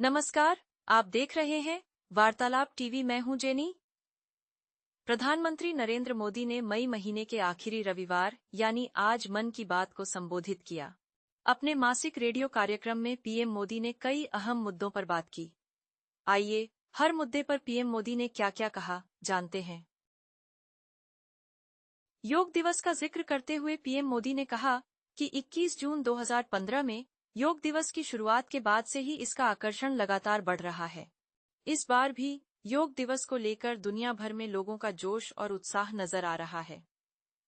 नमस्कार, आप देख रहे हैं वार्तालाप टीवी। मैं हूं जेनी। प्रधानमंत्री नरेंद्र मोदी ने मई महीने के आखिरी रविवार यानी आज मन की बात को संबोधित किया। अपने मासिक रेडियो कार्यक्रम में पीएम मोदी ने कई अहम मुद्दों पर बात की। आइए, हर मुद्दे पर पीएम मोदी ने क्या-क्या कहा, जानते हैं। योग दिवस का जिक्र करते हुए पीएम मोदी ने कहा कि 21 जून 2015 में योग दिवस की शुरुआत के बाद से ही इसका आकर्षण लगातार बढ़ रहा है। इस बार भी योग दिवस को लेकर दुनिया भर में लोगों का जोश और उत्साह नजर आ रहा है।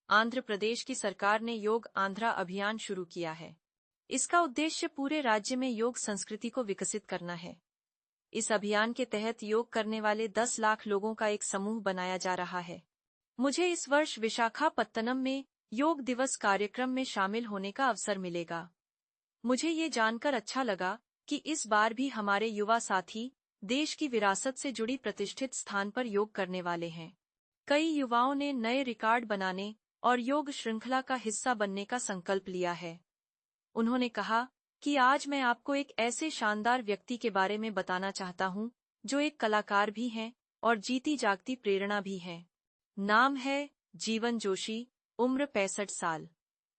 आंध्र प्रदेश की सरकार ने योग आंध्रा अभियान शुरू किया है। इसका उद्देश्य पूरे राज्य में योग संस्कृति को विकसित करना है। इस अभियान के तहत योग करने वाले 10 लाख लोगों का एक समूह बनाया जा रहा है। मुझे इस वर्ष विशाखापत्तनम में योग दिवस कार्यक्रम में शामिल होने का अवसर मिलेगा। मुझे ये जानकर अच्छा लगा कि इस बार भी हमारे युवा साथी देश की विरासत से जुड़ी प्रतिष्ठित स्थान पर योग करने वाले हैं। कई युवाओं ने नए रिकॉर्ड बनाने और योग श्रृंखला का हिस्सा बनने का संकल्प लिया है। उन्होंने कहा कि आज मैं आपको एक ऐसे शानदार व्यक्ति के बारे में बताना चाहता हूं, जो एक कलाकार भी हैं और जीती जागती प्रेरणा भी हैं। नाम है जीवन जोशी, उम्र 65 साल।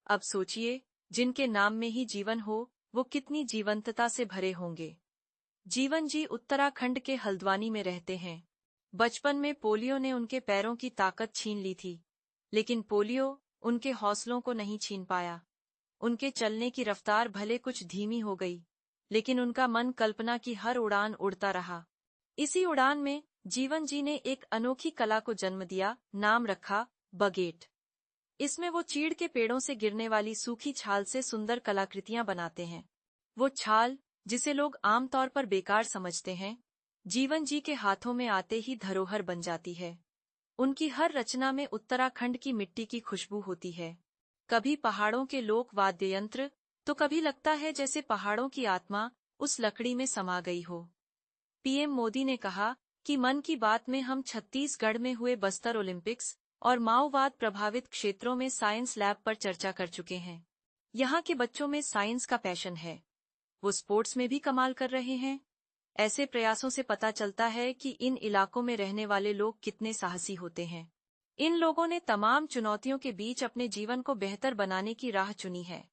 अब सोचिए, जिनके नाम में ही जीवन हो, वो कितनी जीवंतता से भरे होंगे। जीवन जी उत्तराखंड के हल्द्वानी में रहते हैं। बचपन में पोलियो ने उनके पैरों की ताकत छीन ली थी, लेकिन पोलियो उनके हौसलों को नहीं छीन पाया। उनके चलने की रफ्तार भले कुछ धीमी हो गई, लेकिन उनका मन कल्पना की हर उड़ान उड़ता रहा। इसी उड़ान में जीवन जी ने एक अनोखी कला को जन्म दिया, नाम रखा बगेट। इसमें वो चीड़ के पेड़ों से गिरने वाली सूखी छाल से सुंदर कलाकृतियां बनाते हैं। वो छाल, जिसे लोग आमतौर पर बेकार समझते हैं, जीवन जी के हाथों में आते ही धरोहर बन जाती है। उनकी हर रचना में उत्तराखंड की मिट्टी की खुशबू होती है। कभी पहाड़ों के लोक वाद्य यंत्र, तो कभी लगता है जैसे पहाड़ों की आत्मा उस लकड़ी में समा गई हो। पीएम मोदी ने कहा कि मन की बात में हम छत्तीसगढ़ में हुए बस्तर ओलंपिक्स और माओवाद प्रभावित क्षेत्रों में साइंस लैब पर चर्चा कर चुके हैं। यहाँ के बच्चों में साइंस का पैशन है। वो स्पोर्ट्स में भी कमाल कर रहे हैं। ऐसे प्रयासों से पता चलता है कि इन इलाकों में रहने वाले लोग कितने साहसी होते हैं। इन लोगों ने तमाम चुनौतियों के बीच अपने जीवन को बेहतर बनाने की राह चुनी है।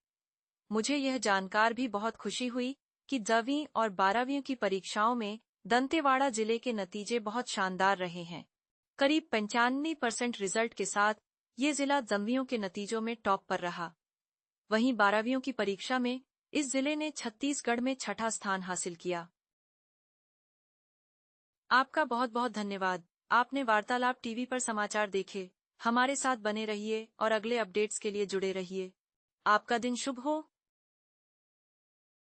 मुझे यह जानकर भी बहुत खुशी हुई कि 10वीं और 12वीं की परीक्षाओं में दंतेवाड़ा जिले के नतीजे बहुत शानदार रहे हैं। करीब 95% रिजल्ट के साथ ये जिला 10वीं के नतीजों में टॉप पर रहा। वहीं 12वीं की परीक्षा में इस जिले ने छत्तीसगढ़ में 6ठा स्थान हासिल किया। आपका बहुत बहुत धन्यवाद। आपने वार्तालाप टीवी पर समाचार देखे। हमारे साथ बने रहिए और अगले अपडेट्स के लिए जुड़े रहिए। आपका दिन शुभ हो।